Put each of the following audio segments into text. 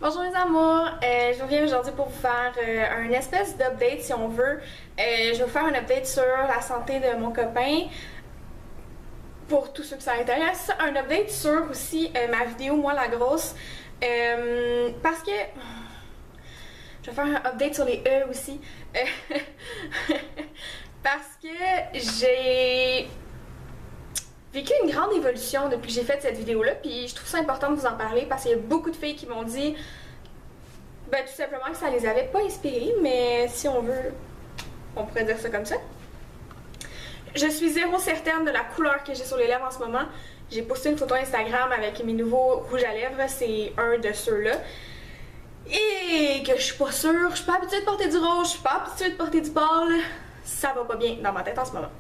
Bonjour les amours, je reviens aujourd'hui pour vous faire un espèce d'update si on veut. Je vais vous faire un update sur la santé de mon copain. Pour tous ceux que ça intéresse, un update sur aussi ma vidéo Moi la grosse. Parce que je vais faire un update sur les E aussi. Parce que j'ai vécu une grande évolution depuis que j'ai fait cette vidéo-là, puis je trouve ça important de vous en parler parce qu'il y a beaucoup de filles qui m'ont dit tout simplement que ça les avait pas inspirées, mais si on veut, on pourrait dire ça comme ça. Je suis zéro certaine de la couleur que j'ai sur les lèvres en ce moment. J'ai posté une photo Instagram avec mes nouveaux rouges à lèvres, c'est un de ceux-là. Et que je suis pas sûre, je suis pas habituée de porter du rouge, je suis pas habituée de porter du pâle. Ça va pas bien dans ma tête en ce moment.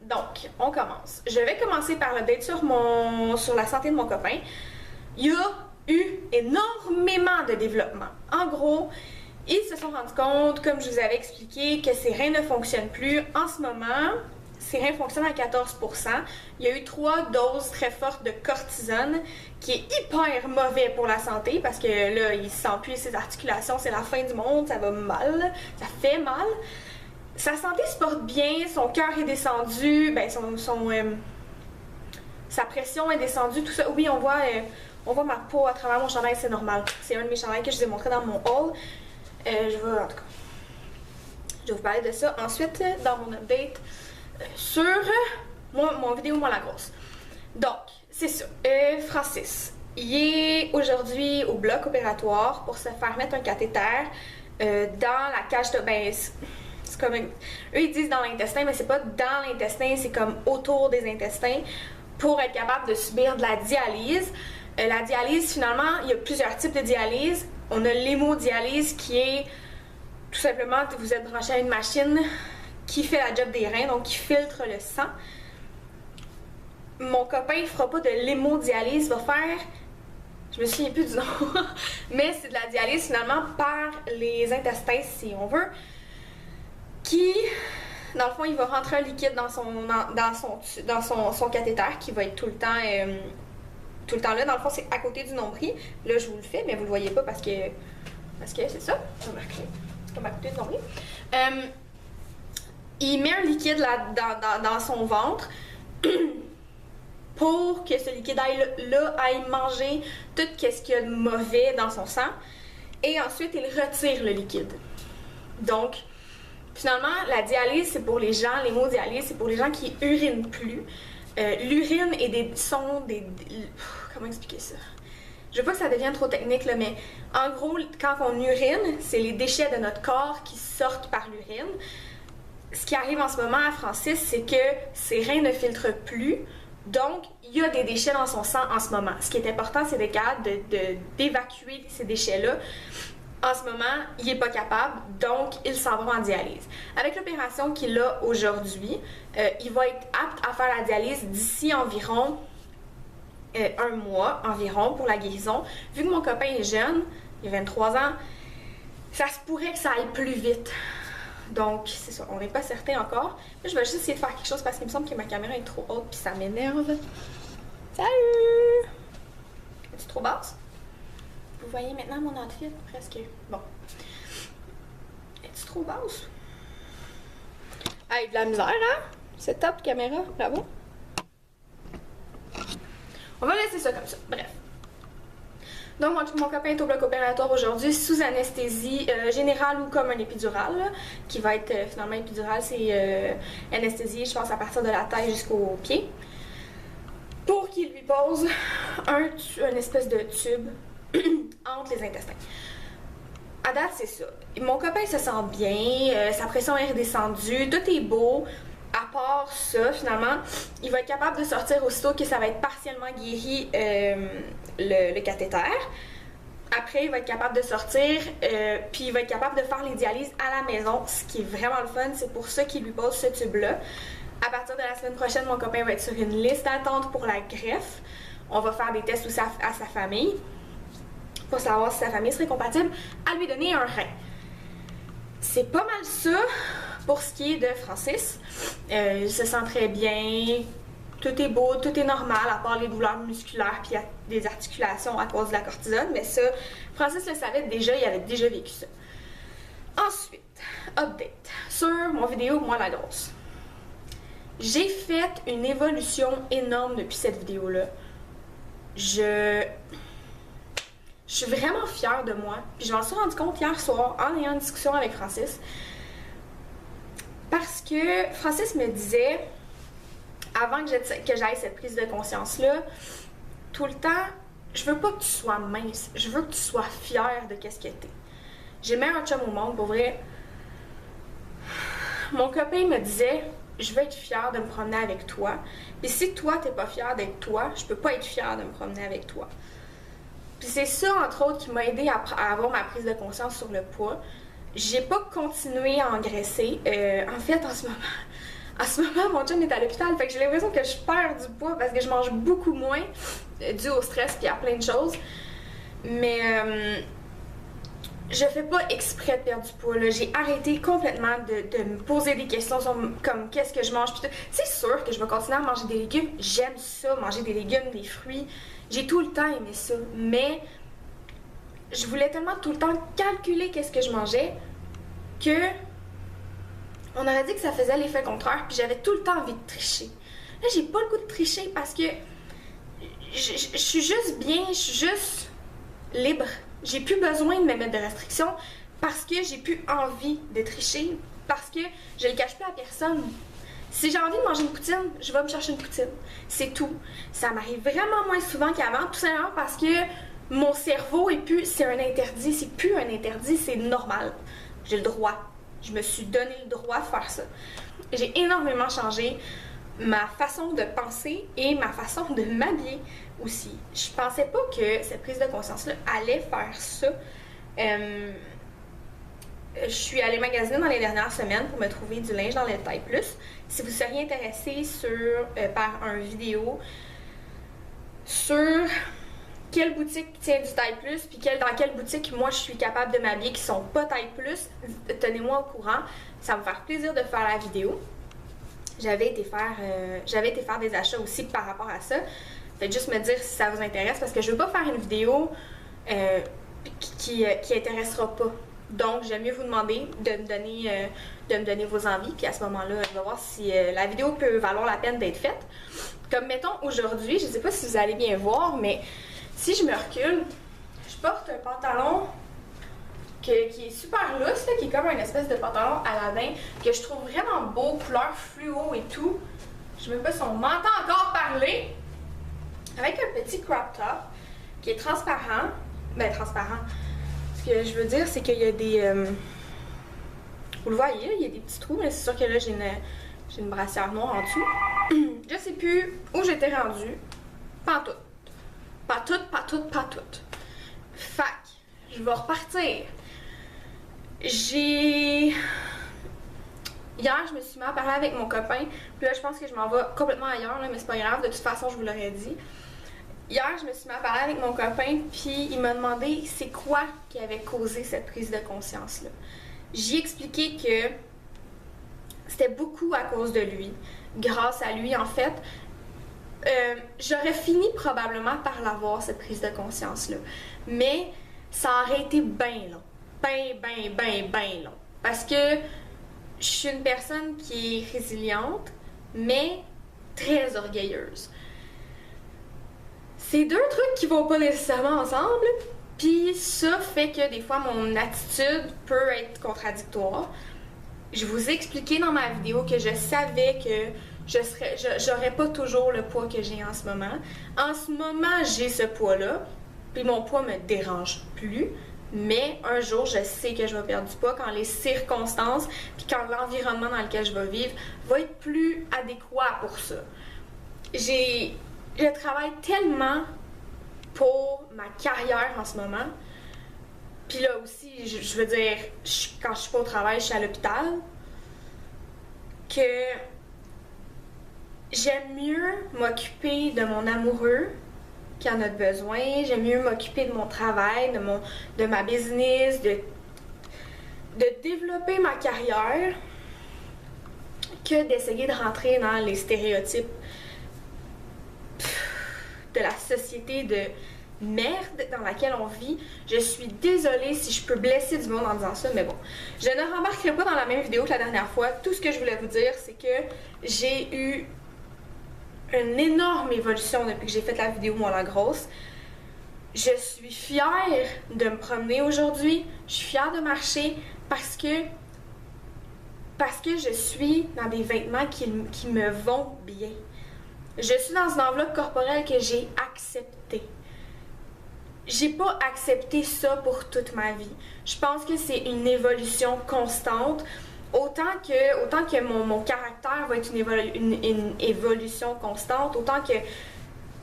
Donc, on commence. Je vais commencer par l'update sur la santé de mon copain. Il y a eu énormément de développement. En gros, ils se sont rendus compte, comme je vous avais expliqué, que ses reins ne fonctionnent plus. En ce moment, ses reins fonctionnent à 14%. Il y a eu 3 doses très fortes de cortisone, qui est hyper mauvais pour la santé, parce que là, il se sent plus ses articulations, c'est la fin du monde, ça va mal, ça fait mal. Sa santé se porte bien, son cœur est descendu, sa pression est descendue, tout ça. Oui, on voit ma peau à travers mon chandail, c'est normal. C'est un de mes chandails que je vous ai montré dans mon haul. En tout cas, je vais vous parler de ça ensuite dans mon update sur mon vidéo Moi la grosse. Donc, c'est ça. Francis, il est aujourd'hui au bloc opératoire pour se faire mettre un cathéter dans la cage de... c'est comme eux ils disent dans l'intestin, mais c'est pas dans l'intestin, c'est comme autour des intestins pour être capable de subir de la dialyse. La dialyse, finalement, il y a plusieurs types de dialyse. On a l'hémodialyse qui est tout simplement, vous êtes branché à une machine qui fait la job des reins, donc qui filtre le sang. Mon copain, il fera pas de l'hémodialyse, il va faire... Je me souviens plus du nom, mais c'est de la dialyse finalement par les intestins, si on veut. Qui, dans le fond, il va rentrer un liquide dans son cathéter qui va être tout le temps là. Dans le fond, c'est à côté du nombril. Là, je vous le fais, mais vous le voyez pas parce que c'est ça. C'est comme à côté du nombril. Il met un liquide là dans son ventre pour que ce liquide aille manger tout ce qu'il y a de mauvais dans son sang. Et ensuite, il retire le liquide. Donc, finalement, la dialyse, c'est pour les gens, l'hémodialyse, c'est pour les gens qui urinent plus. L'urine et comment expliquer ça? Je veux pas que ça devienne trop technique, là, mais en gros, quand on urine, c'est les déchets de notre corps qui sortent par l'urine. Ce qui arrive en ce moment à Francis, c'est que ses reins ne filtrent plus. Donc, il y a des déchets dans son sang en ce moment. Ce qui est important, c'est d'être capable d'évacuer ces déchets-là. En ce moment, il n'est pas capable, donc il s'en va en dialyse. Avec l'opération qu'il a aujourd'hui, il va être apte à faire la dialyse d'ici environ un mois environ pour la guérison. Vu que mon copain est jeune, il a 23 ans, ça se pourrait que ça aille plus vite. Donc, c'est ça, on n'est pas certain encore. Là, je vais juste essayer de faire quelque chose parce qu'il me semble que ma caméra est trop haute puis ça m'énerve. Salut! Es-tu trop basse? Vous voyez maintenant mon outfit, presque. Bon. Es-tu trop basse? Hey, de la misère, hein? C'est top, caméra. Bravo. On va laisser ça comme ça. Bref. Donc, mon copain est au bloc opératoire aujourd'hui sous anesthésie générale ou comme un épidural, là, qui va être finalement épidural, c'est anesthésie, je pense, à partir de la taille jusqu'au pied, pour qu'il lui pose un espèce de tube entre les intestins. À date, c'est ça. Mon copain se sent bien, sa pression est redescendue, tout est beau. À part ça, finalement, il va être capable de sortir aussitôt que ça va être partiellement guéri le cathéter. Après, il va être capable de sortir, puis il va être capable de faire les dialyses à la maison, ce qui est vraiment le fun. C'est pour ça qu'il lui pose ce tube-là. À partir de la semaine prochaine, mon copain va être sur une liste d'attente pour la greffe. On va faire des tests aussi à sa famille pour savoir si sa famille serait compatible à lui donner un rein. C'est pas mal ça pour ce qui est de Francis. Il se sent très bien, tout est beau, tout est normal, à part les douleurs musculaires puis des articulations à cause de la cortisone. Mais ça, Francis le savait déjà, il avait déjà vécu ça. Ensuite, update sur mon vidéo Moi la grosse. J'ai fait une évolution énorme depuis cette vidéo-là. Je suis vraiment fière de moi. Puis je m'en suis rendu compte hier soir en ayant une discussion avec Francis. Parce que Francis me disait, avant que j'aille cette prise de conscience-là, tout le temps, je veux pas que tu sois mince. Je veux que tu sois fière de qu'est-ce que t'es. J'ai le meilleur chum au monde, pour vrai. Mon copain me disait, je veux être fière de me promener avec toi. Puis si toi, t'es pas fière d'être toi, je peux pas être fière de me promener avec toi. Puis c'est ça, entre autres, qui m'a aidé à avoir ma prise de conscience sur le poids. J'ai pas continué à engraisser. En fait, en ce moment, mon chum est à l'hôpital. Fait que j'ai l'impression que je perds du poids parce que je mange beaucoup moins dû au stress puis à plein de choses. Mais je fais pas exprès de perdre du poids. J'ai arrêté complètement de me poser des questions comme qu'est-ce que je mange. C'est sûr que je vais continuer à manger des légumes. J'aime ça, manger des légumes, des fruits. J'ai tout le temps aimé ça. Mais je voulais tellement tout le temps calculer qu'est-ce que je mangeais que on aurait dit que ça faisait l'effet contraire. Puis j'avais tout le temps envie de tricher. Là, j'ai pas le goût de tricher parce que je suis juste bien, je suis juste libre. J'ai plus besoin de me mettre de restrictions parce que j'ai plus envie de tricher, parce que je le cache plus à personne. Si j'ai envie de manger une poutine, je vais me chercher une poutine. C'est tout. Ça m'arrive vraiment moins souvent qu'avant, tout simplement parce que mon cerveau est plus, c'est un interdit, c'est plus un interdit, c'est normal. J'ai le droit. Je me suis donné le droit de faire ça. J'ai énormément changé ma façon de penser et ma façon de m'habiller aussi. Je pensais pas que cette prise de conscience-là allait faire ça. Je suis allée magasiner dans les dernières semaines pour me trouver du linge dans le taille plus. Si vous seriez intéressé par une vidéo sur quelle boutique tient du taille plus, puis dans quelle boutique moi je suis capable de m'habiller qui sont pas taille plus, tenez-moi au courant. Ça va me faire plaisir de faire la vidéo. J'avais été faire des achats aussi par rapport à ça. Faites juste me dire si ça vous intéresse parce que je veux pas faire une vidéo qui intéressera pas. Donc, j'aime mieux vous demander de me donner vos envies. Puis à ce moment-là, je vais voir si la vidéo peut valoir la peine d'être faite. Comme mettons aujourd'hui, je sais pas si vous allez bien voir, mais si je me recule, je porte un pantalon qui est super lousse, là, qui est comme une espèce de pantalon Aladdin, que je trouve vraiment beau, couleur fluo et tout. Je sais même pas si on m'entend encore parler. Avec un petit crop top qui est transparent. Ben, transparent. Ce que je veux dire, c'est qu'il y a des... vous le voyez, il y a des petits trous, mais c'est sûr que là, j'ai une brassière noire en dessous. Je sais plus où j'étais rendue. Pas tout. Pas tout. Fac, je vais repartir. Hier, je me suis mis à parler avec mon copain. Puis là, je pense que je m'en vais complètement ailleurs, là, mais c'est pas grave. De toute façon, je vous l'aurais dit. Hier, je me suis mis à parler avec mon copain, puis il m'a demandé c'est quoi qui avait causé cette prise de conscience-là. J'ai expliqué que c'était beaucoup à cause de lui. Grâce à lui, en fait, j'aurais fini probablement par l'avoir, cette prise de conscience-là. Mais ça aurait été bien long. Ben long. Parce que je suis une personne qui est résiliente, mais très orgueilleuse. C'est deux trucs qui vont pas nécessairement ensemble, puis ça fait que des fois mon attitude peut être contradictoire. Je vous ai expliqué dans ma vidéo que je savais que j'aurais pas toujours le poids que j'ai en ce moment. En ce moment, j'ai ce poids-là, puis mon poids me dérange plus. Mais un jour, je sais que je vais perdre du poids quand les circonstances puis quand l'environnement dans lequel je vais vivre va être plus adéquat pour ça. Je travaille tellement pour ma carrière en ce moment. Puis là aussi, je veux dire, quand je suis pas au travail, je suis à l'hôpital. Que j'aime mieux m'occuper de mon amoureux qui en a besoin, j'aime mieux m'occuper de mon travail, de ma business, de développer ma carrière que d'essayer de rentrer dans les stéréotypes de la société de merde dans laquelle on vit. Je suis désolée si je peux blesser du monde en disant ça, mais bon. Je ne remarquerai pas dans la même vidéo que la dernière fois. Tout ce que je voulais vous dire, c'est que j'ai eu une énorme évolution depuis que j'ai fait la vidéo Moi la grosse. Je suis fière de me promener aujourd'hui. Je suis fière de marcher parce que je suis dans des vêtements qui me vont bien. Je suis dans une enveloppe corporelle que j'ai acceptée. J'ai pas accepté ça pour toute ma vie. Je pense que c'est une évolution constante. Autant que mon caractère va être une évolution constante, autant que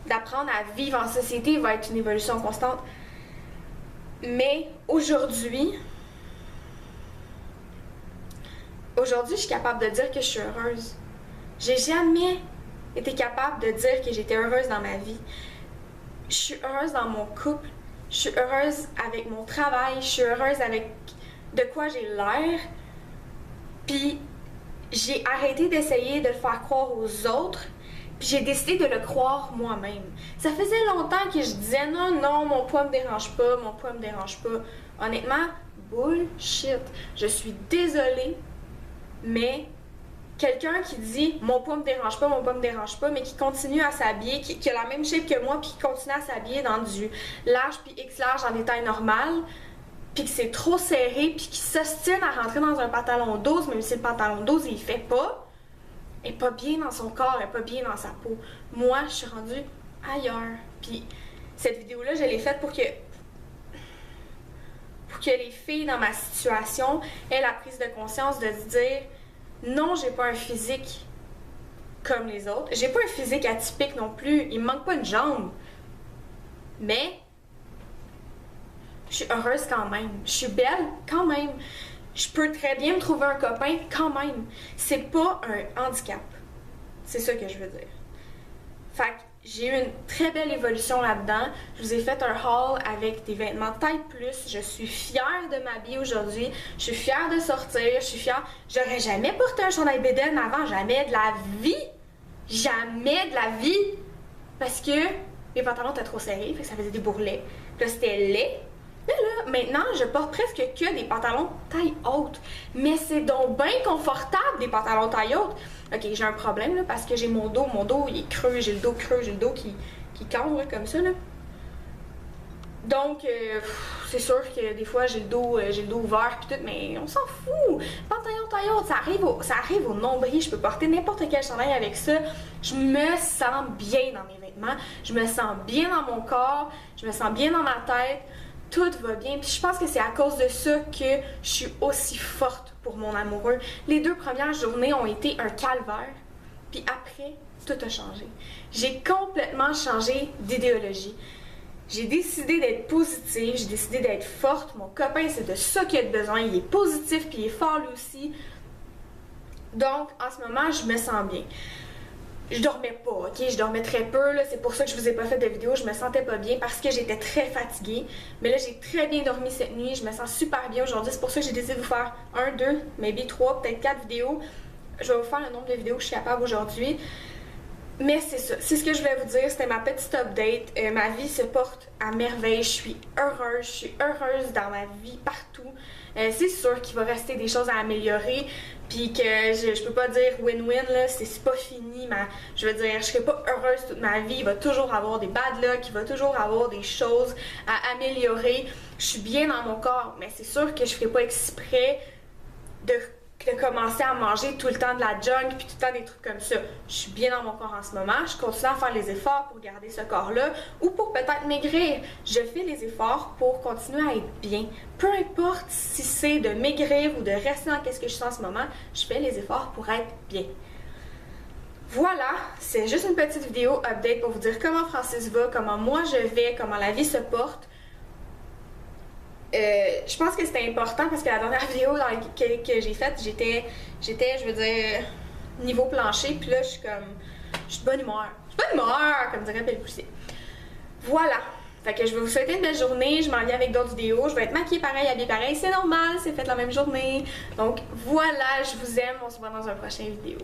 d'apprendre à vivre en société va être une évolution constante. Mais aujourd'hui, je suis capable de dire que je suis heureuse. J'ai jamais été capable de dire que j'étais heureuse dans ma vie. Je suis heureuse dans mon couple, je suis heureuse avec mon travail, je suis heureuse avec de quoi j'ai l'air. Puis j'ai arrêté d'essayer de le faire croire aux autres, puis j'ai décidé de le croire moi-même. Ça faisait longtemps que je disais non, mon poids me dérange pas, mon poids me dérange pas. Honnêtement, bullshit. Je suis désolée, mais quelqu'un qui dit mon poids me dérange pas, mais qui continue à s'habiller, qui a la même shape que moi, puis qui continue à s'habiller dans du large puis X large en des tailles normales, puis que c'est trop serré, puis qui s'ostine à rentrer dans un pantalon 12, même si le pantalon 12 il fait pas, elle est pas bien dans son corps, elle est pas bien dans sa peau. Moi, je suis rendue ailleurs. Puis cette vidéo-là, je l'ai faite pour que les filles dans ma situation aient la prise de conscience de se dire non, j'ai pas un physique comme les autres. J'ai pas un physique atypique non plus. Il me manque pas une jambe. Mais je suis heureuse quand même. Je suis belle quand même. Je peux très bien me trouver un copain quand même. C'est pas un handicap. C'est ça que je veux dire. Fait que j'ai eu une très belle évolution là-dedans. Je vous ai fait un haul avec des vêtements taille plus. Je suis fière de m'habiller aujourd'hui. Je suis fière de sortir. Je suis fière. J'aurais jamais porté un chandail bédaine avant. Jamais de la vie. Jamais de la vie. Parce que mes pantalons étaient trop serrés. Fait que ça faisait des bourrelets. Puis là, c'était laid. Mais là, maintenant, je porte presque que des pantalons taille haute. Mais c'est donc bien confortable, des pantalons taille haute. Ok, j'ai un problème, là, parce que j'ai mon dos il est creux, j'ai le dos creux, j'ai le dos qui cambre, comme ça, là. Donc, c'est sûr que des fois, j'ai le dos ouvert, pis tout, mais on s'en fout. Pantalon taille haute, ça arrive au nombril, je peux porter n'importe quel chandail avec ça. Je me sens bien dans mes vêtements, je me sens bien dans mon corps, je me sens bien dans ma tête. Tout va bien. Puis je pense que c'est à cause de ça que je suis aussi forte pour mon amoureux. Les 2 premières journées ont été un calvaire. Puis après, tout a changé. J'ai complètement changé d'idéologie. J'ai décidé d'être positive, j'ai décidé d'être forte. Mon copain, c'est de ça qu'il a besoin. Il est positif, puis il est fort lui aussi. Donc, en ce moment, je me sens bien. Je dormais pas, ok? Je dormais très peu, là. C'est pour ça que je vous ai pas fait de vidéo. Je me sentais pas bien parce que j'étais très fatiguée. Mais là, j'ai très bien dormi cette nuit. Je me sens super bien aujourd'hui. C'est pour ça que j'ai décidé de vous faire 1, 2, maybe 3, peut-être 4 vidéos. Je vais vous faire le nombre de vidéos que je suis capable aujourd'hui. Mais c'est ça. C'est ce que je voulais vous dire. C'était ma petite update. Ma vie se porte à merveille. Je suis heureuse. Je suis heureuse dans ma vie, partout. C'est sûr qu'il va rester des choses à améliorer. Puis que je peux pas dire win-win, là, c'est pas fini. Je veux dire, je serai pas heureuse toute ma vie. Il va toujours avoir des bad luck, il va toujours avoir des choses à améliorer. Je suis bien dans mon corps, mais c'est sûr que je ferai pas exprès de commencer à manger tout le temps de la junk puis tout le temps des trucs comme ça. Je suis bien dans mon corps en ce moment. Je continue à faire les efforts pour garder ce corps-là ou pour peut-être maigrir. Je fais les efforts pour continuer à être bien. Peu importe si c'est de maigrir ou de rester dans ce que je sens en ce moment, je fais les efforts pour être bien. Voilà, c'est juste une petite vidéo update pour vous dire comment Francis va, comment moi je vais, comment la vie se porte. Je pense que c'était important parce que la dernière vidéo que j'ai faite, j'étais, je veux dire, niveau plancher, puis là, je suis de bonne humeur. Je suis de bonne humeur, comme dirait Belle Poussée. Voilà. Fait que je vais vous souhaiter une belle journée, je m'en viens avec d'autres vidéos, je vais être maquillée pareil, habillée pareil, c'est normal, c'est fait la même journée. Donc voilà, je vous aime, on se voit dans un prochain vidéo.